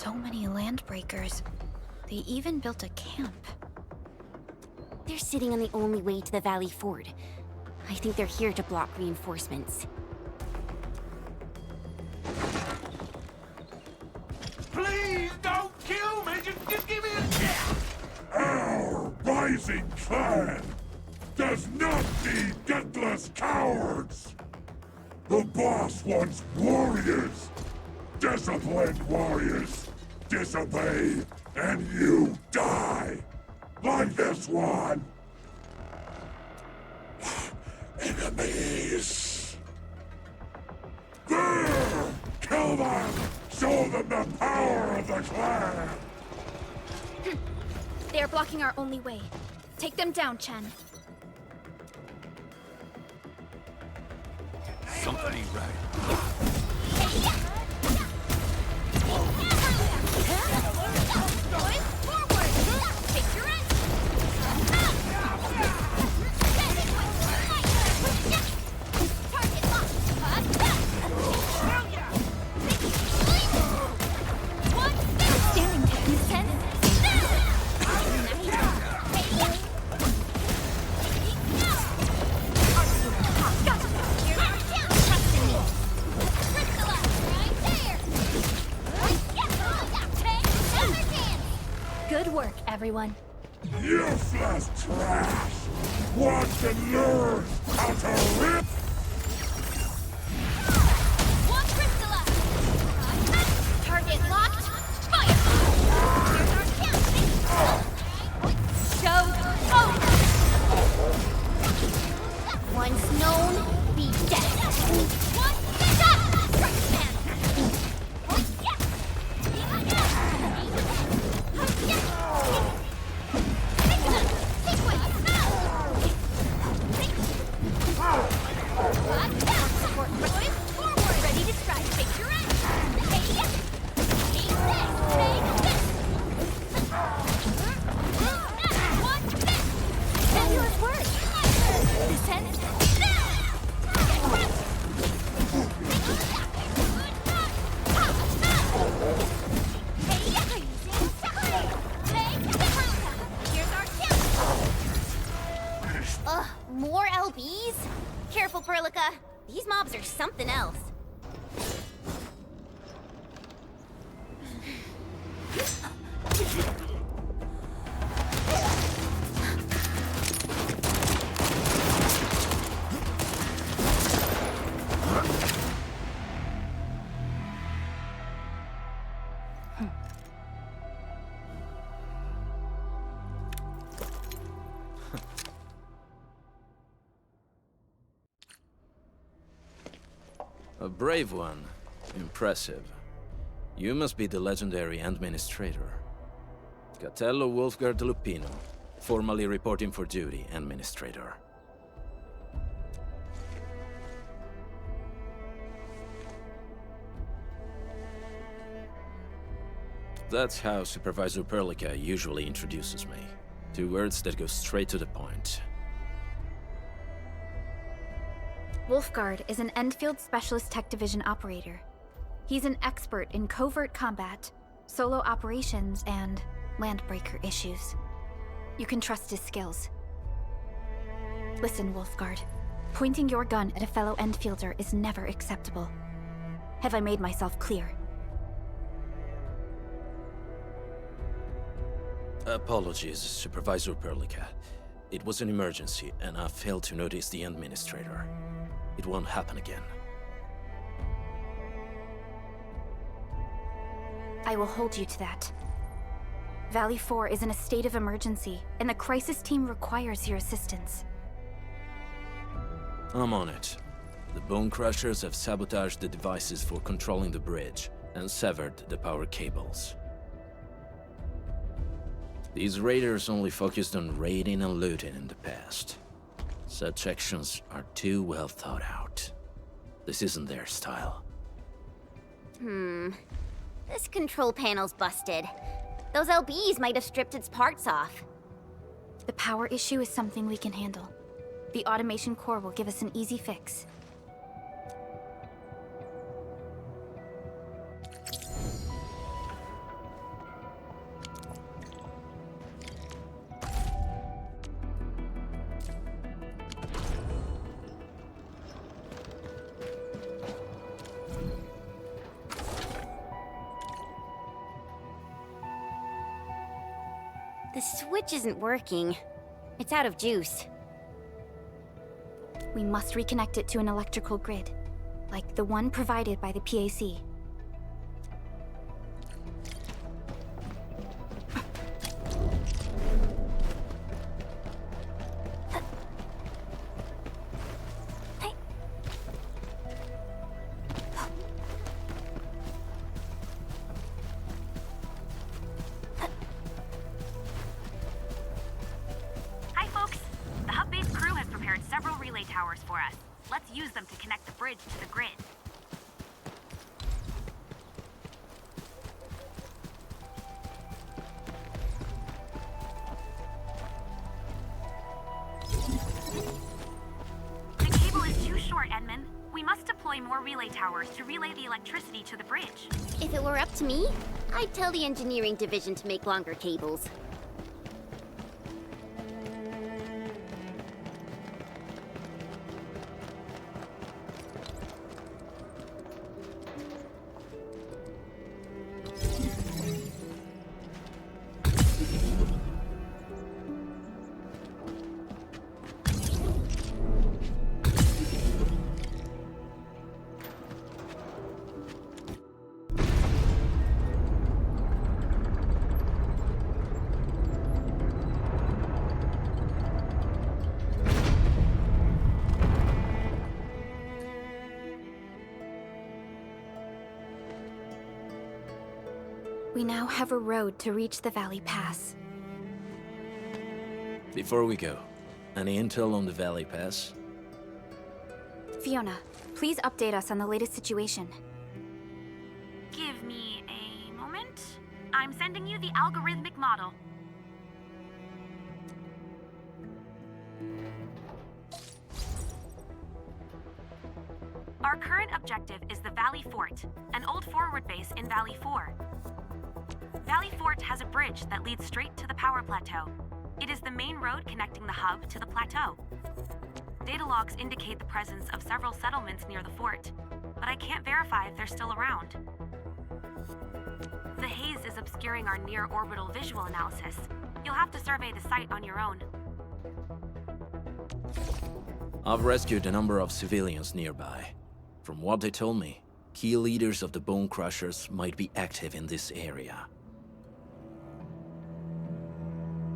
So many landbreakers. They even built a camp. They're sitting on the only way to the Valley Ford. I think they're here to block reinforcements. Please don't kill me! Just give me a chance! Our rising clan does not need gutless cowards! The boss wants warriors! Disciplined warriors! Disobey, and you die! Like this one! Enemies! There! Kill them! Show them the power of the clan! They are blocking our only way. Take them down, Chen. Something ain't right. Good work, everyone. Useless trash! Want to learn how to rip? One Crystalla! Target locked. Fire! Here's our count. Show over! Once known, be dead. One shot! Crustman! Ready to strike. Take your action. Take this. Take this. One this. Fabulous work. Descend. Here's our kill. Ugh, more LBs? Careful, Perlica. These mobs are something else. A brave one. Impressive. You must be the legendary administrator. Catello Wolfgard Lupino, formally reporting for duty, administrator. That's how Supervisor Perlica usually introduces me. 2 words that go straight to the point. Wolfgard is an Endfield Specialist Tech Division operator. He's an expert in covert combat, solo operations, and landbreaker issues. You can trust his skills. Listen, Wolfgard. Pointing your gun at a fellow Endfielder is never acceptable. Have I made myself clear? Apologies, Supervisor Perlica. It was an emergency, and I failed to notice the administrator. It won't happen again. I will hold you to that. Valley 4 is in a state of emergency, and the crisis team requires your assistance. I'm on it. The Bone Crushers have sabotaged the devices for controlling the bridge, and severed the power cables. These raiders only focused on raiding and looting in the past. Such actions are too well thought out. This isn't their style. This control panel's busted. Those LBs might have stripped its parts off. The power issue is something we can handle. The automation core will give us an easy fix. switch isn't working. It's out of juice. We must reconnect it to an electrical grid, like the one provided by the PAC. Hi, folks. The hub-based crew has prepared several relay towers for us. Let's use them to connect the bridge to the grid. The cable is too short, Edmund. We must deploy more relay towers to relay the electricity to the bridge. If it were up to me, I'd tell the engineering division to make longer cables. We now have a road to reach the Valley Pass. Before we go, any intel on the Valley Pass? Fiona, please update us on the latest situation. Give me a moment. I'm sending you the algorithmic model. Our current objective is the Valley Fort, an old forward base in Valley 4. Valley Fort has a bridge that leads straight to the power plateau. It is the main road connecting the hub to the plateau. Data logs indicate the presence of several settlements near the fort, but I can't verify if they're still around. The haze is obscuring our near-orbital visual analysis. You'll have to survey the site on your own. I've rescued a number of civilians nearby. From what they told me, key leaders of the Bone Crushers might be active in this area.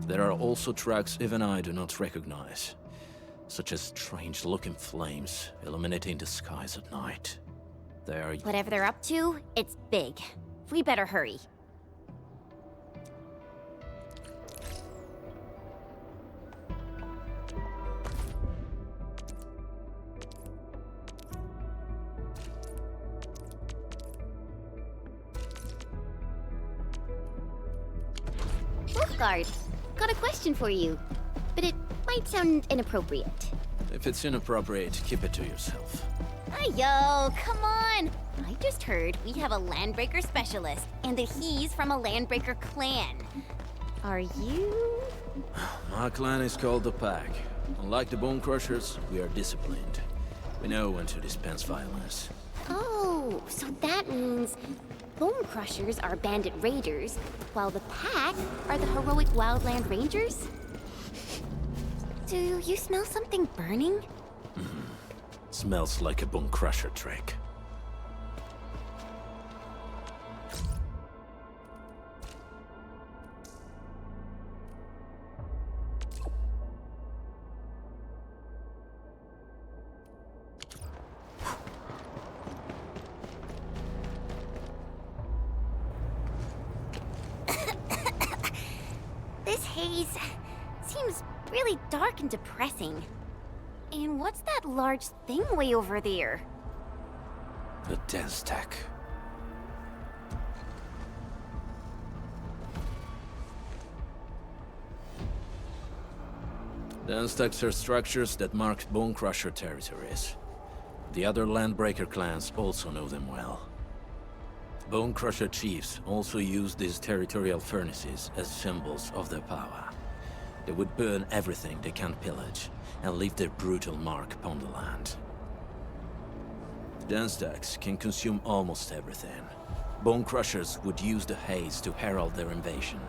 There are also tracks even I do not recognize, such as strange-looking flames illuminating the skies at night. They are... Whatever they're up to, it's big. We better hurry. Wolfguard, got a question for you, but it might sound inappropriate. If it's inappropriate, keep it to yourself. Yo, come on! I just heard we have a Landbreaker specialist, and that he's from a Landbreaker clan. Are you? My clan is called the Pack. Unlike the Bone Crushers, we are disciplined. We know when to dispense violence. Oh, so that means Bone Crushers are bandit raiders, while the Pack are the heroic wildland rangers? Do you smell something burning? Smells like a Bone Crusher trick. This haze seems really dark and depressing. And what's that large thing way over there? The dense tech. Dense techs are structures that mark Bone Crusher territories. The other Landbreaker clans also know them well. Bone Crusher chiefs also use these territorial furnaces as symbols of their power. They would burn everything they can pillage, and leave their brutal mark upon the land. Dense techs can consume almost everything. Bone Crushers would use the haze to herald their invasion.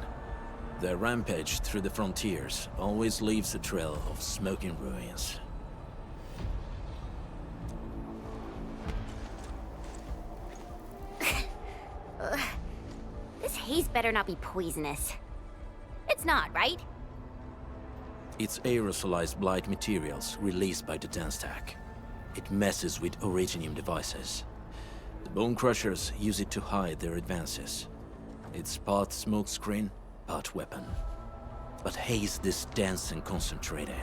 Their rampage through the frontiers always leaves a trail of smoking ruins. This haze better not be poisonous. It's not, right? It's aerosolized blight materials released by the den stack. It messes with Originium devices. The Bone Crushers use it to hide their advances. It's part smokescreen, part weapon. But haze this dense and concentrated.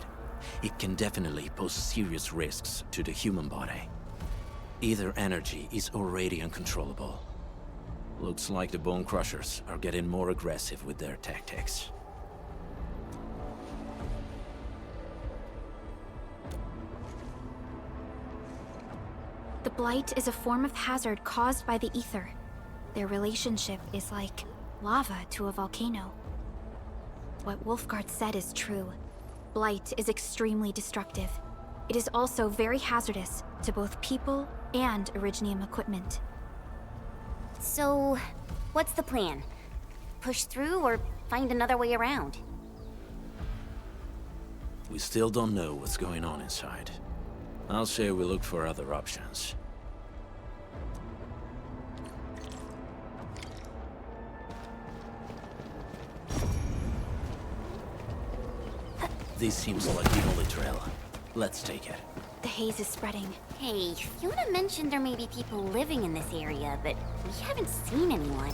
It can definitely pose serious risks to the human body. Either energy is already uncontrollable. Looks like the Bone Crushers are getting more aggressive with their tactics. The blight is a form of hazard caused by the ether. Their relationship is like lava to a volcano. What Wolfguard said is true. Blight is extremely destructive. It is also very hazardous to both people and Originium equipment. So, what's the plan? Push through or find another way around? We still don't know what's going on inside. I'll say we look for other options. This seems like the only trail. Let's take it. The haze is spreading. Hey, Fiona mentioned there may be people living in this area, but we haven't seen anyone.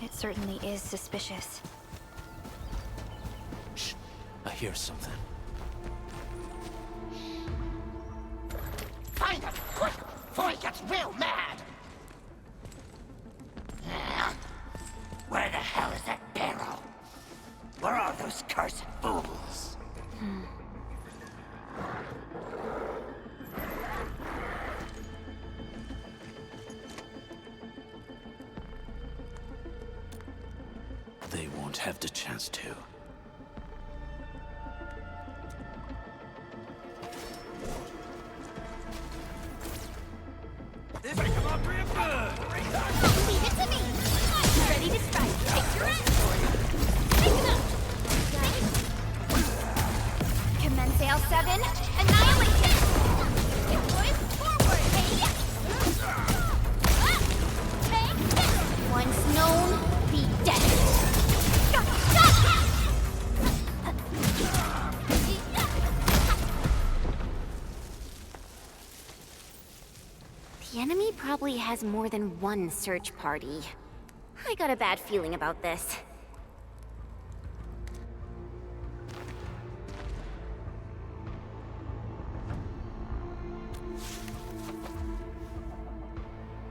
It certainly is suspicious. Shh, I hear something. Find him, quick, before he gets real mad! Where the hell is that barrel? Where are those cursed fools? They won't have the chance to. This may come up real good. Leave it to me! I'm ready to strike. Take your end! Take it up! Commence AL7, annihilation! Boys, forward! Hey! Once known, be dead! The enemy probably has more than one search party. I got a bad feeling about this.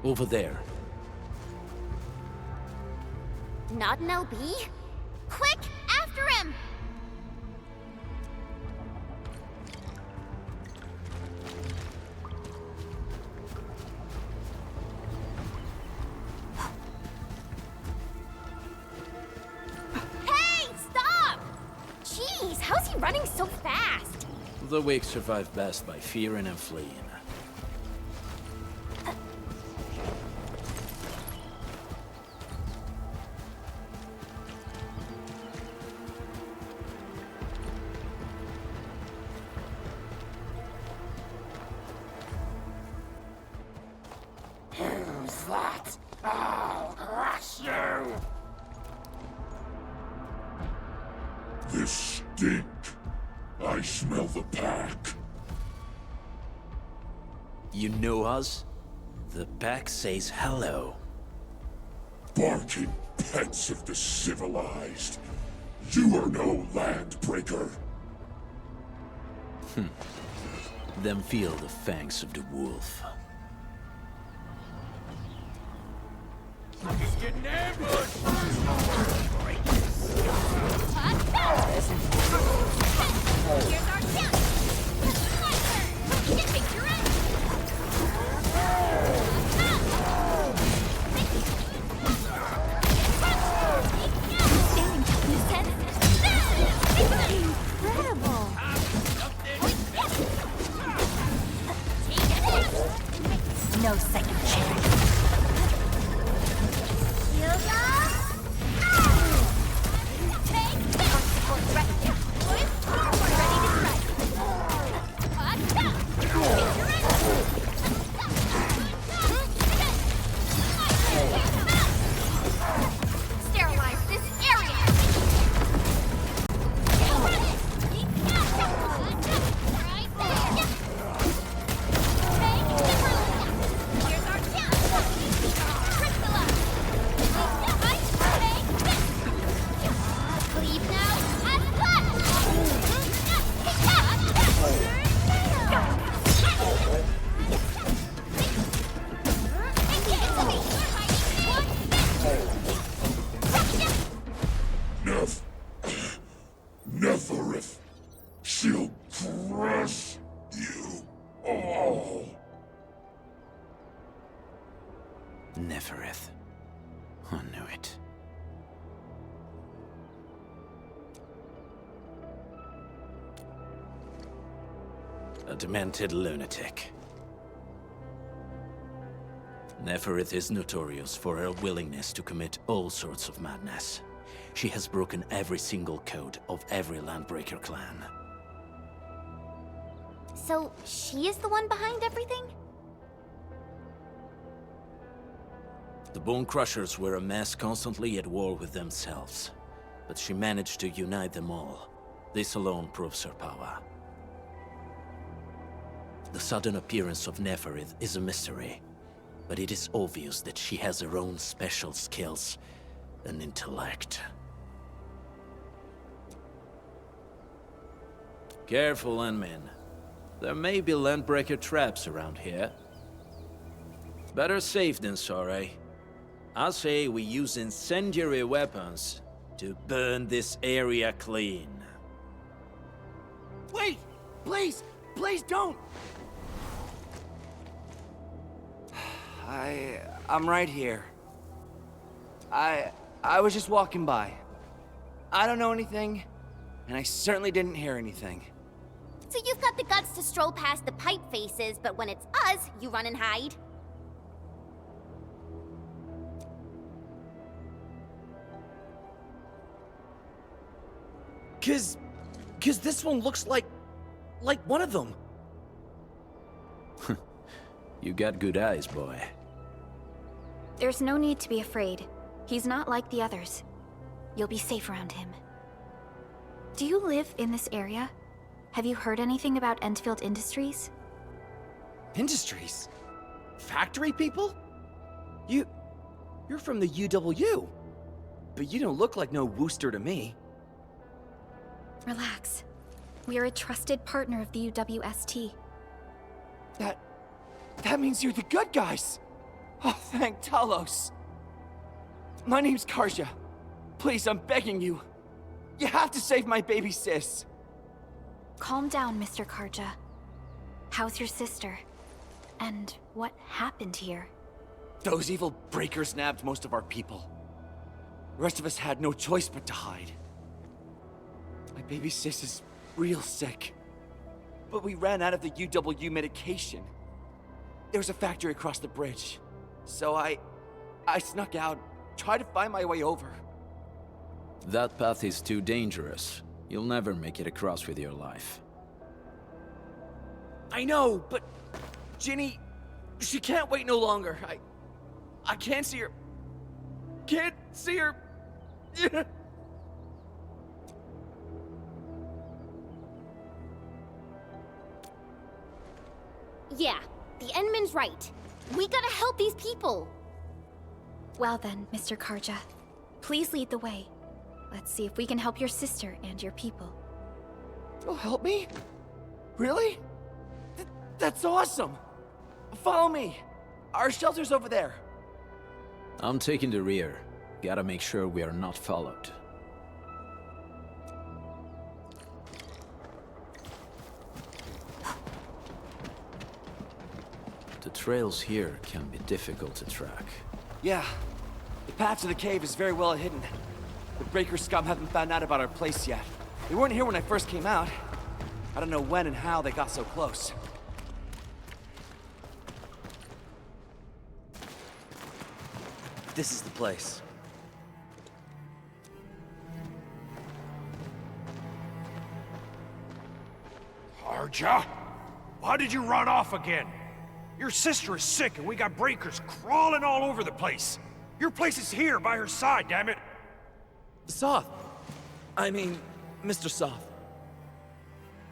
Over there. Not an LB? Quick, after him! Hey, stop! Jeez, how's he running so fast? The weak survive best by fearing and fleeing. Who's that? I'll crush you! This stink. I smell the pack. You know us? The pack says hello. Barking pets of the civilized. You are no landbreaker. Then feel the fangs of the wolf. He's getting ambushed. Here's our chance! My turn! You can take your end! Incredible! No second chance. Shield up! Neferith. She'll crush you all. Neferith. I knew it. A demented lunatic. Neferith is notorious for her willingness to commit all sorts of madness. She has broken every single code of every Landbreaker clan. So, she is the one behind everything? The Bone Crushers were a mess constantly at war with themselves. But she managed to unite them all. This alone proves her power. The sudden appearance of Neferith is a mystery, but it is obvious that she has her own special skills and intellect. Careful, Landmin. There may be Landbreaker traps around here. Better safe than sorry. I say we use incendiary weapons to burn this area clean. Wait! Please! Please don't! I'm right here. I was just walking by. I don't know anything, and I certainly didn't hear anything. So you've got the guts to stroll past the pipe faces, but when it's us, you run and hide? Cause this one looks like one of them. You got good eyes, boy. There's no need to be afraid. He's not like the others. You'll be safe around him. Do you live in this area? Have you heard anything about Endfield Industries? Industries? Factory people? You're from the UW. But you don't look like no Wooster to me. Relax. We are a trusted partner of the UWST. That means you're the good guys! Oh, thank Talos! My name's Karja. Please, I'm begging you. You have to save my baby sis. Calm down, Mr. Karja. How's your sister? And what happened here? Those evil breakers nabbed most of our people. The rest of us had no choice but to hide. My baby sis is real sick. But we ran out of the UW medication. There was a factory across the bridge. So I snuck out, tried to find my way over. That path is too dangerous. You'll never make it across with your life. I know, but Ginny, she can't wait no longer. I can't see her. Can't see her. Yeah, the Endman's right. We gotta help these people. Well then, Mr. Karja. Please lead the way. Let's see if we can help your sister and your people. You'll help me? Really? That's awesome! Follow me! Our shelter's over there. I'm taking the rear. Gotta make sure we are not followed. The trails here can be difficult to track. Yeah. The path to the cave is very well hidden. The Breaker scum haven't found out about our place yet. They weren't here when I first came out. I don't know when and how they got so close. This is the place. Karja? Why did you run off again? Your sister is sick and we got breakers crawling all over the place. Your place is here by her side, damn it. Soth. I mean, Mr. Soth.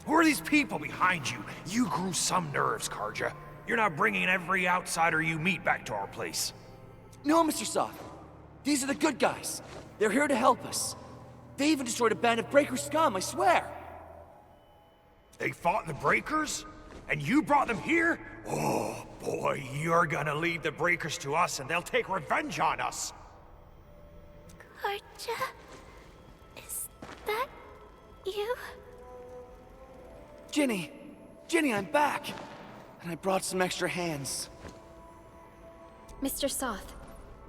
Who are these people behind you? You grew some nerves, Karja. You're not bringing every outsider you meet back to our place. No, Mr. Soth. These are the good guys. They're here to help us. They even destroyed a band of Breaker scum, I swear. They fought the breakers? And you brought them here? Oh, boy, you're gonna lead the breakers to us and they'll take revenge on us. Karja? Is that You? Ginny! Ginny, I'm back! And I brought some extra hands. Mr. Soth,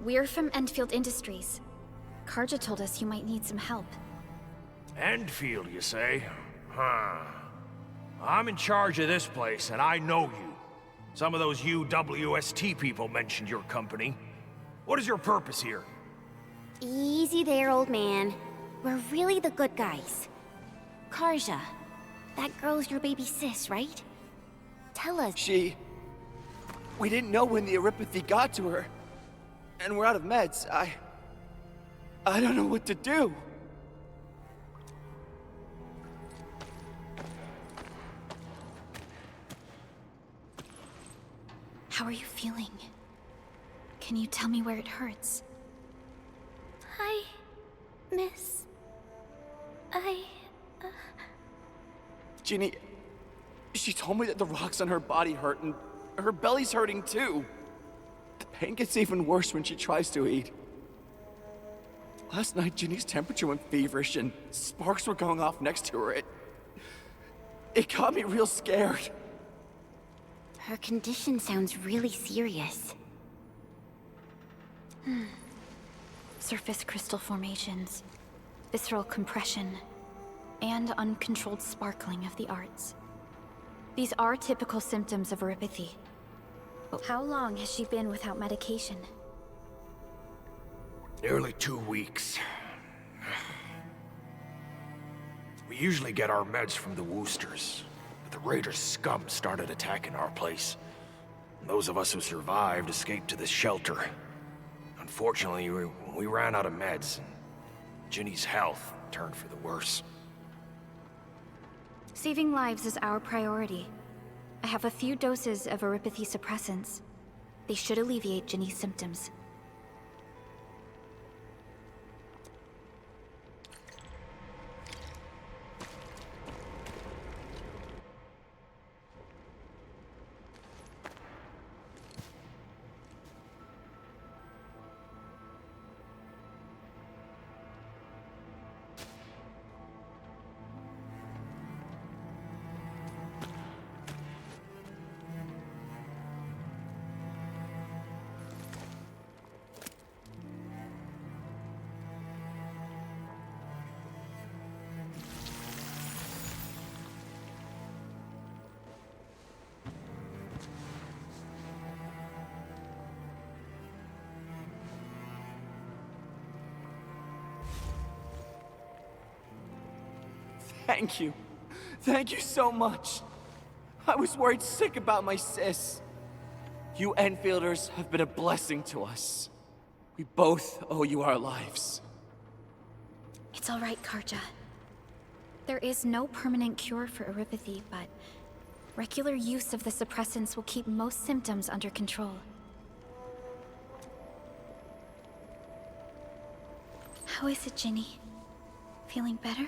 we're from Endfield Industries. Karja told us you might need some help. Endfield, you say? Huh. I'm in charge of this place, and I know you. Some of those UWST people mentioned your company. What is your purpose here? Easy there, old man. We're really the good guys. Karja, that girl's your baby sis, right? Tell us. We didn't know when the Eurypathy got to her. And we're out of meds. I don't know what to do. How are you feeling? Can you tell me where it hurts? Hi, miss. Ginny, she told me that the rocks on her body hurt and her belly's hurting too. The pain gets even worse when she tries to eat. Last night, Ginny's temperature went feverish and sparks were going off next to her. It got me real scared. Her condition sounds really serious. Surface crystal formations, visceral compression, and uncontrolled sparkling of the arts. These are typical symptoms of eurypathy. But how long has she been without medication? Nearly 2 weeks. We usually get our meds from the Woosters, but the Raiders' scum started attacking our place. Those of us who survived escaped to this shelter. Unfortunately, we ran out of meds, and Ginny's health turned for the worse. Saving lives is our priority. I have a few doses of eurypathy suppressants. They should alleviate Ginny's symptoms. Thank you. Thank you so much. I was worried sick about my sis. You Enfielders have been a blessing to us. We both owe you our lives. It's all right, Karja. There is no permanent cure for eurypathy, but regular use of the suppressants will keep most symptoms under control. How is it, Ginny? Feeling better?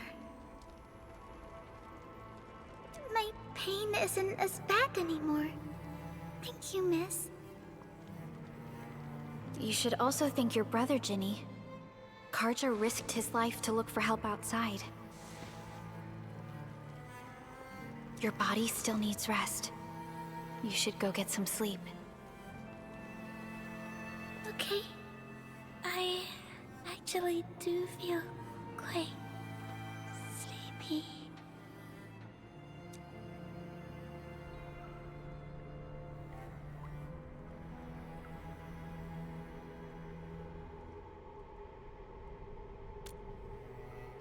My pain isn't as bad anymore. Thank you, miss. You should also thank your brother, Ginny. Karja risked his life to look for help outside. Your body still needs rest. You should go get some sleep. Okay. I actually do feel quite sleepy.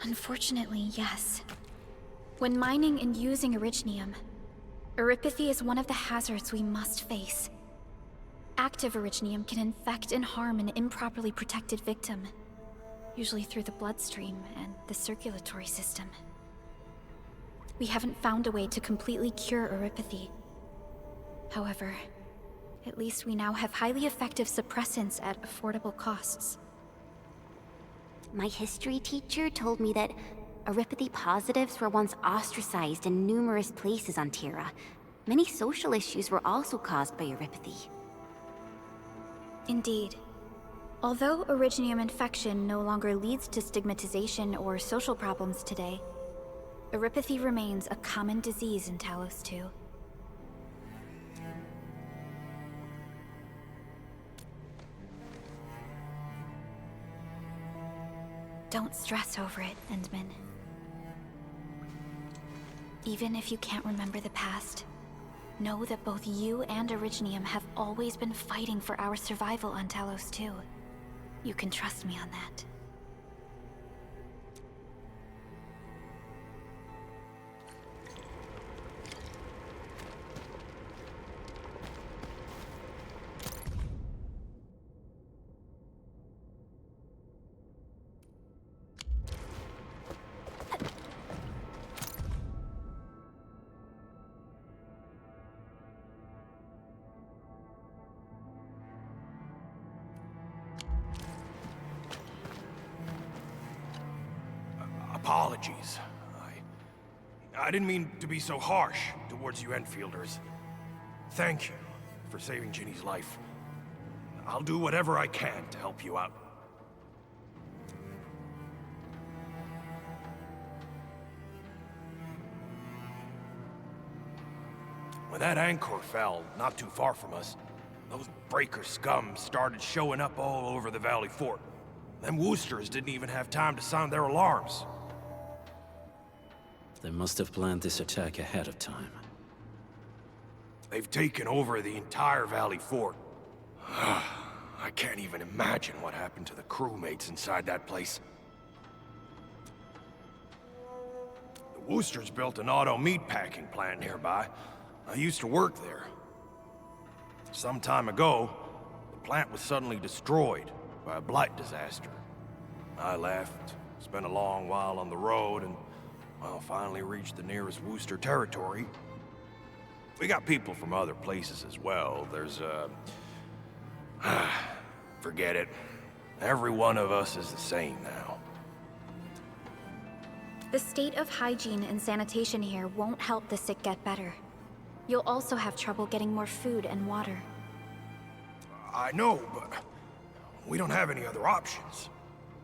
Unfortunately, yes. When mining and using originium, eurypathy is one of the hazards we must face. Active originium can infect and harm an improperly protected victim, usually through the bloodstream and the circulatory system. We haven't found a way to completely cure eurypathy. However, at least we now have highly effective suppressants at affordable costs. My history teacher told me that eurypathy positives were once ostracized in numerous places on Terra. Many social issues were also caused by eurypathy. Indeed. Although originium infection no longer leads to stigmatization or social problems today, Erypathy remains a common disease in Talos 2. Don't stress over it, Endman. Even if you can't remember the past, know that both you and Originium have always been fighting for our survival on Talos 2. You can trust me on that. Apologies. I didn't mean to be so harsh towards you Enfielders. Thank you for saving Ginny's life. I'll do whatever I can to help you out. When that anchor fell not too far from us, those breaker scum started showing up all over the Valley Fort. Them Woosters didn't even have time to sound their alarms. They must have planned this attack ahead of time. They've taken over the entire Valley Fort. I can't even imagine what happened to the crewmates inside that place. The Woosters built an auto meatpacking plant nearby. I used to work there. Some time ago, the plant was suddenly destroyed by a blight disaster. I left, spent a long while on the road, and, well, finally reached the nearest Wooster territory. We got people from other places as well. There's, forget it. Every one of us is the same now. The state of hygiene and sanitation here won't help the sick get better. You'll also have trouble getting more food and water. I know, but we don't have any other options.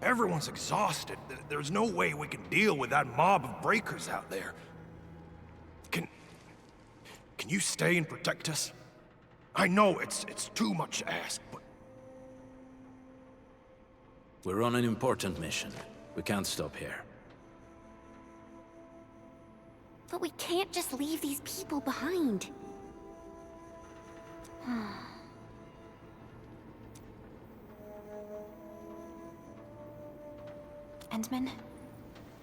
Everyone's exhausted. There's no way we can deal with that mob of breakers out there. Can you stay and protect us? I know it's too much to ask, but... We're on an important mission. We can't stop here. But we can't just leave these people behind. Endman,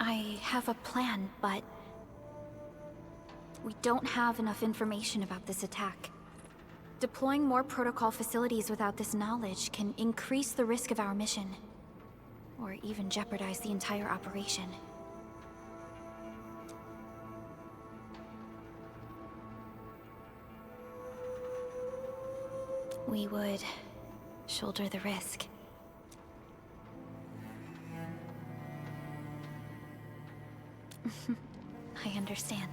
I have a plan, but... we don't have enough information about this attack. Deploying more protocol facilities without this knowledge can increase the risk of our mission, or even jeopardize the entire operation. We would shoulder the risk. I understand.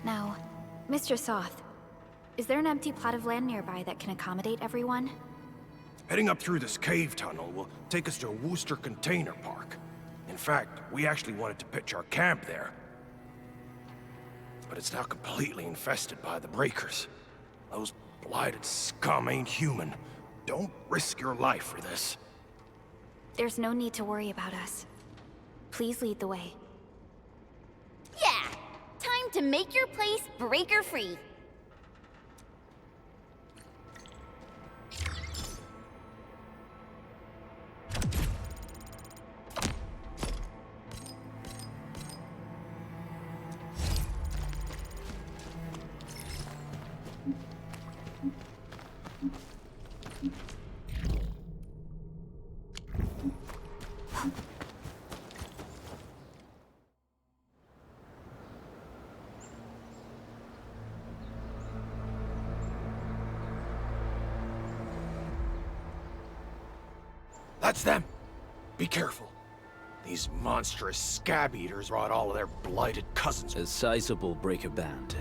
Now, Mr. Soth, is there an empty plot of land nearby that can accommodate everyone? Heading up through this cave tunnel will take us to a Wooster container park. In fact, we actually wanted to pitch our camp there. But it's now completely infested by the breakers. Those blighted scum ain't human. Don't risk your life for this. There's no need to worry about us. Please lead the way. Yeah! Time to make your place breaker-free. That's them! Be careful. These monstrous scab-eaters brought all of their blighted cousins. A sizable breaker band.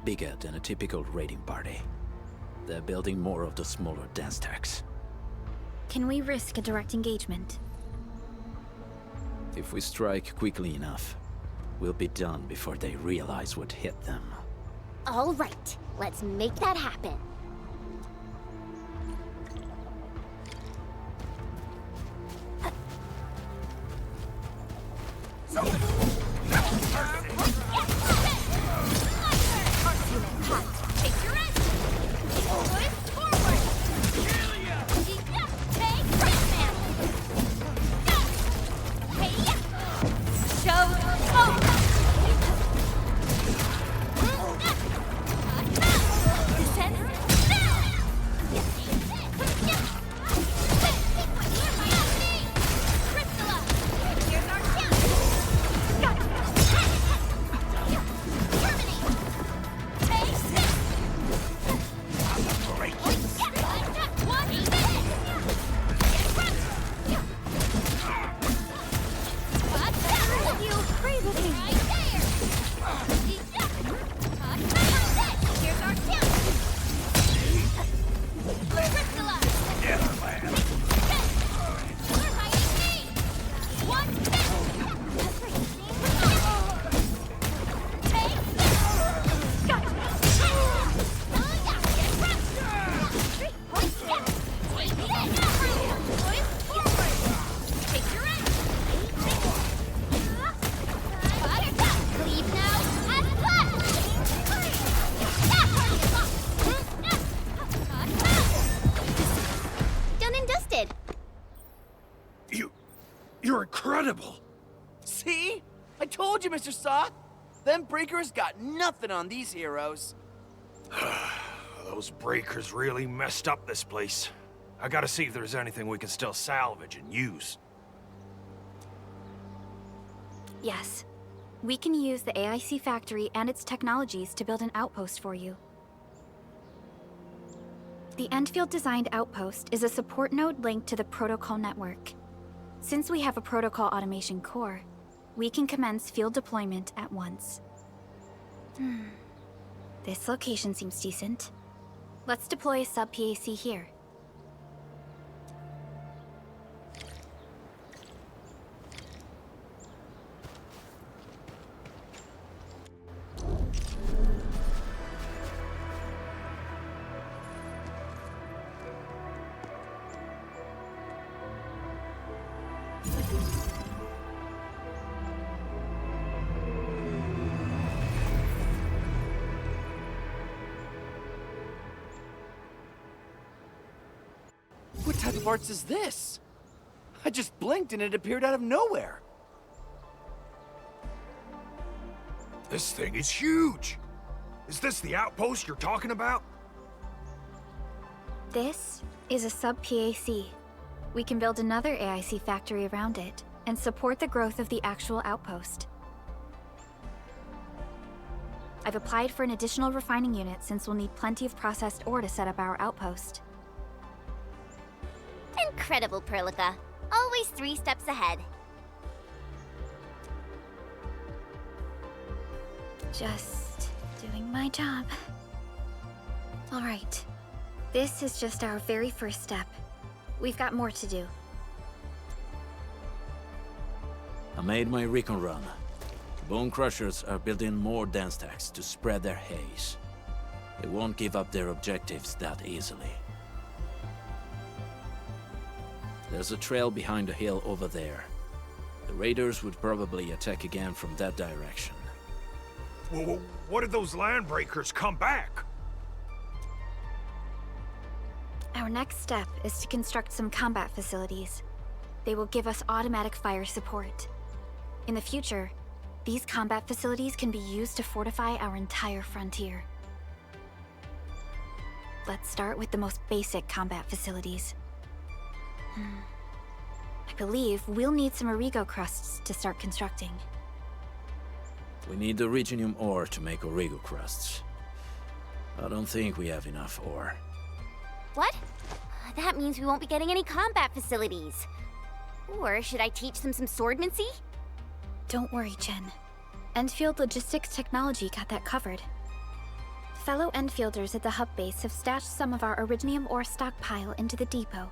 Bigger than a typical raiding party. They're building more of the smaller dance tags. Can we risk a direct engagement? If we strike quickly enough, will be done before they realize what hit them. All right, let's make that happen. You're incredible! See? I told you, Mr. Saw! Them breakers got nothing on these heroes. Those breakers really messed up this place. I gotta see if there's anything we can still salvage and use. Yes. We can use the AIC factory and its technologies to build an outpost for you. The Endfield designed outpost is a support node linked to the protocol network. Since we have a protocol automation core, we can commence field deployment at once. This location seems decent. Let's deploy a sub-PAC here. What type of arts is this? I just blinked and it appeared out of nowhere. This thing is huge! Is this the outpost you're talking about? This is a sub-PAC. We can build another AIC factory around it and support the growth of the actual outpost. I've applied for an additional refining unit since we'll need plenty of processed ore to set up our outpost. Incredible, Perlica. Always 3 steps ahead. Just doing my job. All right. This is just our very first step. We've got more to do. I made my recon run. Bone Crushers are building more dance stacks to spread their haze. They won't give up their objectives that easily. There's a trail behind the hill over there. The raiders would probably attack again from that direction. Well, what if those landbreakers come back? Our next step is to construct some combat facilities. They will give us automatic fire support. In the future, these combat facilities can be used to fortify our entire frontier. Let's start with the most basic combat facilities. I believe we'll need some Origo crusts to start constructing. We need the Reginium ore to make Origo crusts. I don't think we have enough ore. What? That means we won't be getting any combat facilities. Or should I teach them some swordmancy? Don't worry, Jen. Endfield Logistics Technology got that covered. Fellow Endfielders at the hub base have stashed some of our Originium ore stockpile into the depot.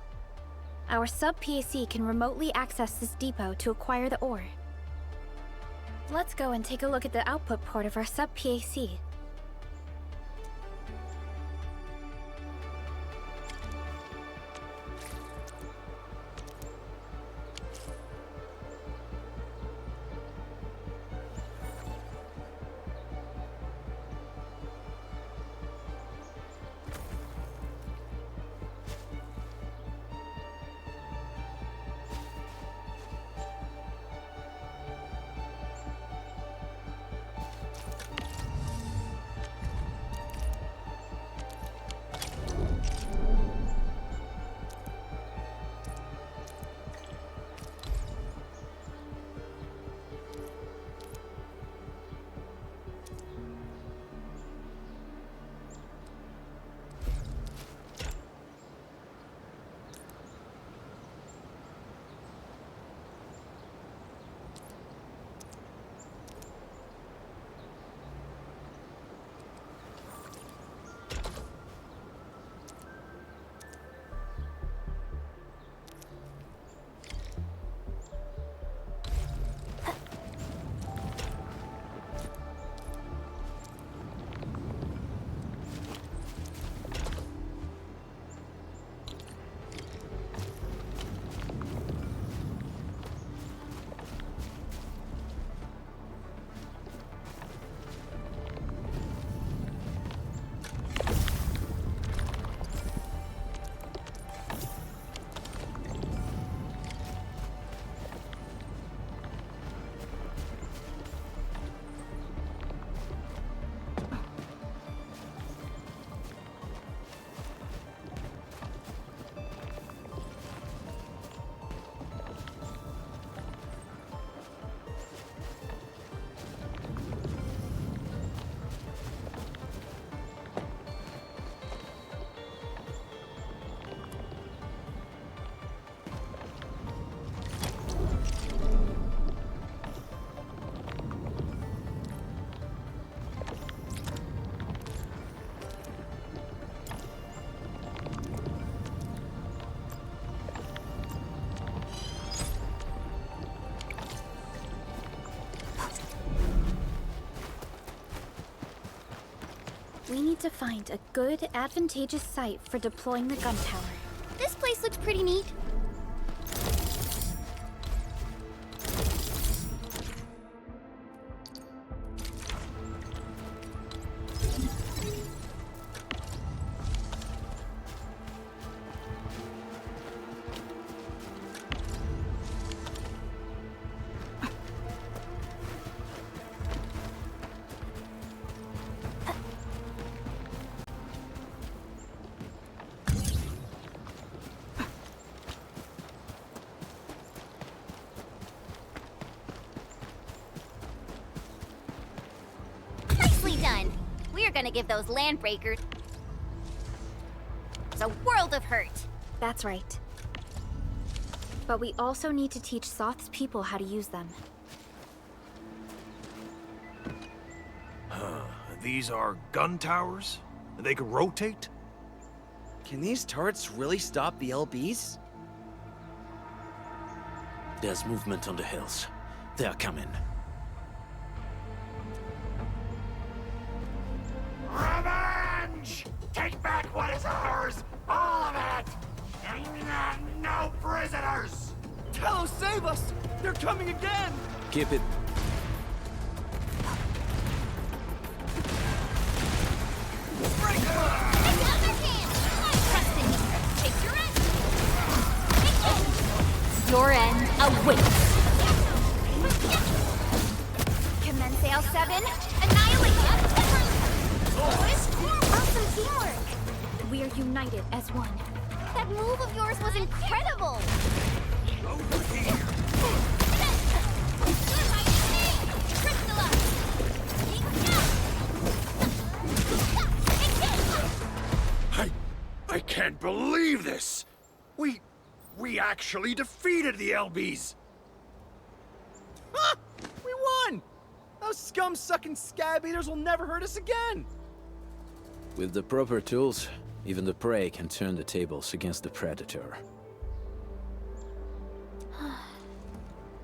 Our sub-PAC can remotely access this depot to acquire the ore. Let's go and take a look at the output port of our sub-PAC. We need to find a good, advantageous site for deploying the gun tower. This place looks pretty neat. Done. We're gonna give those landbreakers a world of hurt. That's right. But we also need to teach Soth's people how to use them. These are gun towers? They can rotate? Can these turrets really stop the LBs? There's movement on the hills. They're coming. Revenge! Take back what is ours! All of it! No prisoners! Talos, save us! They're coming again! Keep it. Take the other hand! I trust in you. Take your end. Your end awaits. Commence L7. Annihilate. Awesome teamwork! We are united as one. That move of yours was incredible! Over here! I can't believe this! We actually defeated the LBs! Ah! We won! Those scum-sucking scab eaters will never hurt us again! With the proper tools, even the prey can turn the tables against the predator.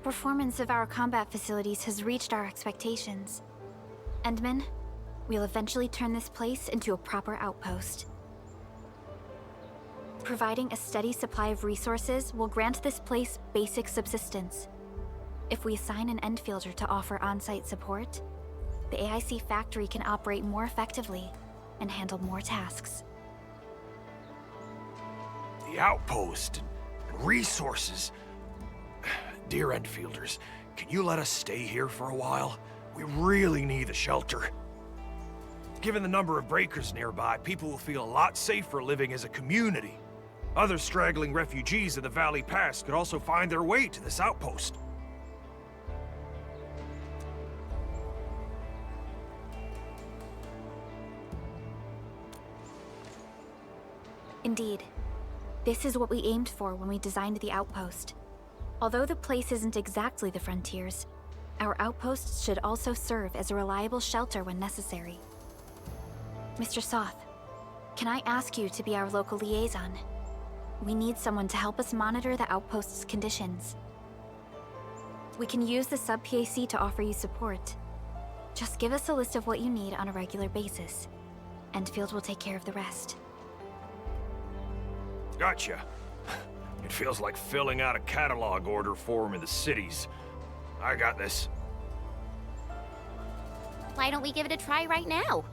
performance of our combat facilities has reached our expectations. Endman, we'll eventually turn this place into a proper outpost. Providing a steady supply of resources will grant this place basic subsistence. If we assign an Endfielder to offer on-site support, the AIC factory can operate more effectively and handle more tasks. The outpost and resources. Dear Endfielders, can you let us stay here for a while? We really need a shelter. Given the number of breakers nearby, people will feel a lot safer living as a community. Other straggling refugees of the Valley Pass could also find their way to this outpost. Indeed. This is what we aimed for when we designed the outpost. Although the place isn't exactly the frontiers, our outposts should also serve as a reliable shelter when necessary. Mr. Soth, can I ask you to be our local liaison? We need someone to help us monitor the outpost's conditions. We can use the sub-PAC to offer you support. Just give us a list of what you need on a regular basis. Endfield will take care of the rest. Gotcha. It feels like filling out a catalog order form in the cities. I got this. Why don't we give it a try right now?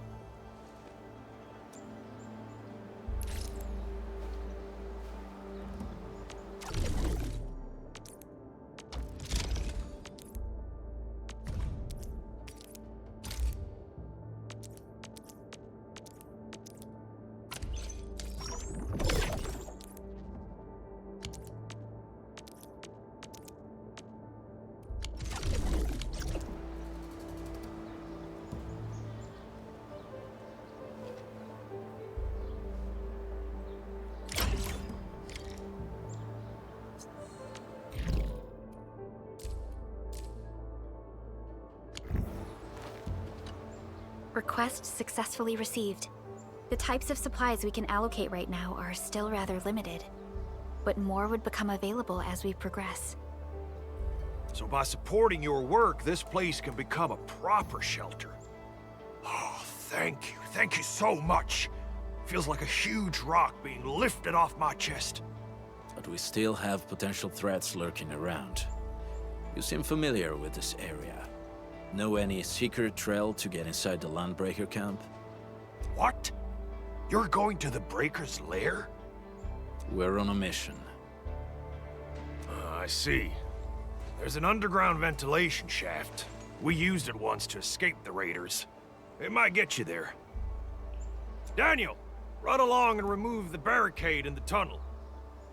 Request successfully received. The types of supplies we can allocate right now are still rather limited, but more would become available as we progress. So by supporting your work, this place can become a proper shelter. Oh, thank you. Thank you so much. Feels like a huge rock being lifted off my chest. But we still have potential threats lurking around. You seem familiar with this area. Know any secret trail to get inside the Landbreaker camp? What? You're going to the Breaker's lair? We're on a mission. I see. There's an underground ventilation shaft. We used it once to escape the raiders. It might get you there. Daniel, run along and remove the barricade in the tunnel.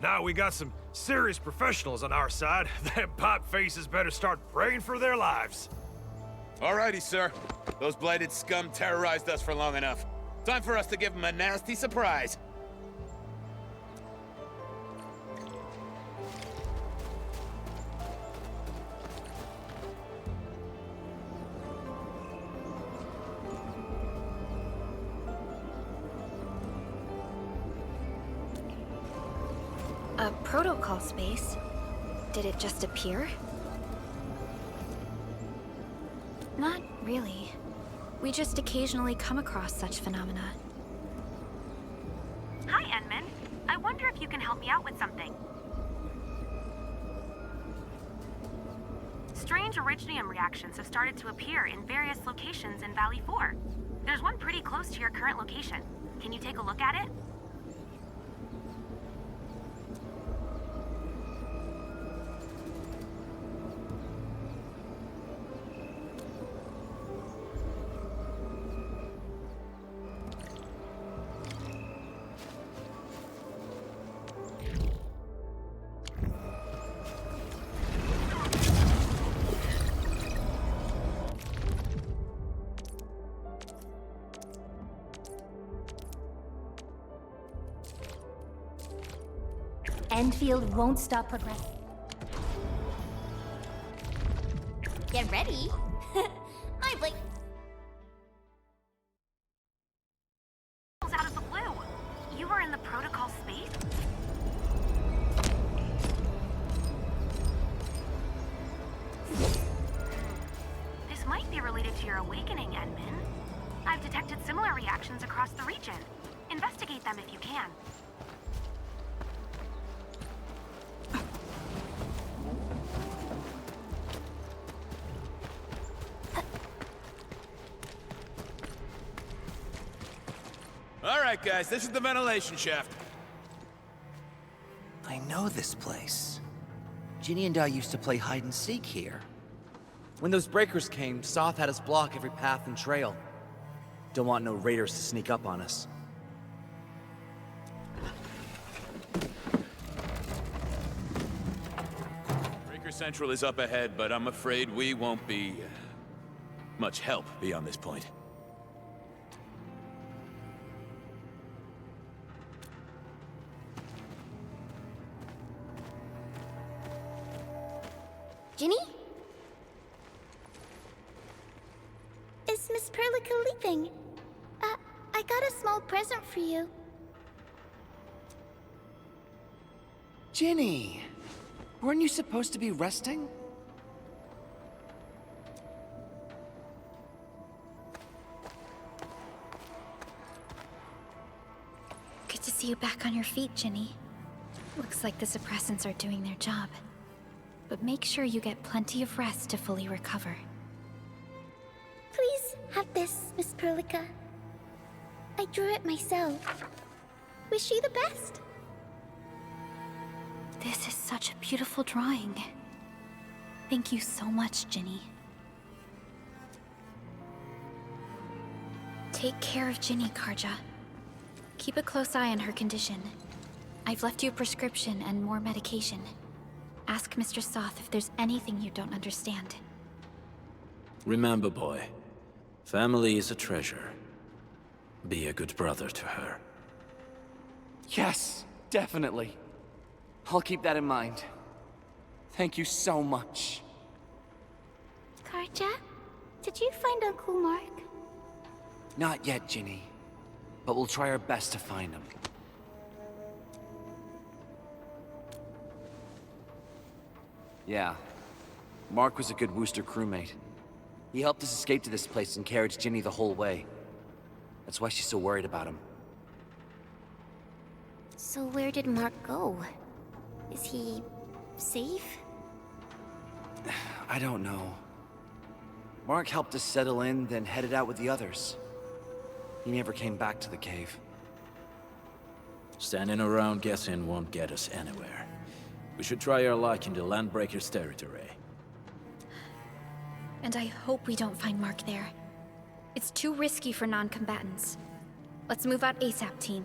Now we got some serious professionals on our side. Them pipe faces better start praying for their lives. Alrighty, sir. Those blighted scum terrorized us for long enough. Time for us to give them a nasty surprise. A protocol space? Did it just appear? Not really. We just occasionally come across such phenomena. Hi, Endman. I wonder if you can help me out with something. Strange originium reactions have started to appear in various locations in Valley 4. There's one pretty close to your current location. Can you take a look at it? Endfield won't stop progressing. Get ready. My blade. Out of the blue. You were in the protocol space? related to your awakening, Edmund. I've detected similar reactions across the region. Investigate them if you can. All right, guys, this is the ventilation shaft. I know this place. Ginny and I used to play hide and seek here. When those breakers came, Soth had us block every path and trail. Don't want no raiders to sneak up on us. Breaker Central is up ahead, but I'm afraid we won't be much help beyond this point. Ginny? Is Miss Perlica leaving? I got a small present for you. Ginny! Weren't you supposed to be resting? Good to see you back on your feet, Ginny. Looks like the suppressants are doing their job. But make sure you get plenty of rest to fully recover. Please have this, Miss Perlica. I drew it myself. Wish you the best. This is such a beautiful drawing. Thank you so much, Ginny. Take care of Ginny, Karja. Keep a close eye on her condition. I've left you a prescription and more medication. Ask Mr. Soth if there's anything you don't understand. Remember, boy, family is a treasure. Be a good brother to her. Yes, definitely. I'll keep that in mind. Thank you so much. Karja, did you find Uncle Mark? Not yet, Ginny. But we'll try our best to find him. Yeah. Mark was a good Wooster crewmate. He helped us escape to this place and carried Ginny the whole way. That's why she's so worried about him. So where did Mark go? Is he safe? I don't know. Mark helped us settle in, then headed out with the others. He never came back to the cave. Standing around guessing won't get us anywhere. We should try our luck in the Landbreakers' territory. And I hope we don't find Mark there. It's too risky for non-combatants. Let's move out ASAP, team.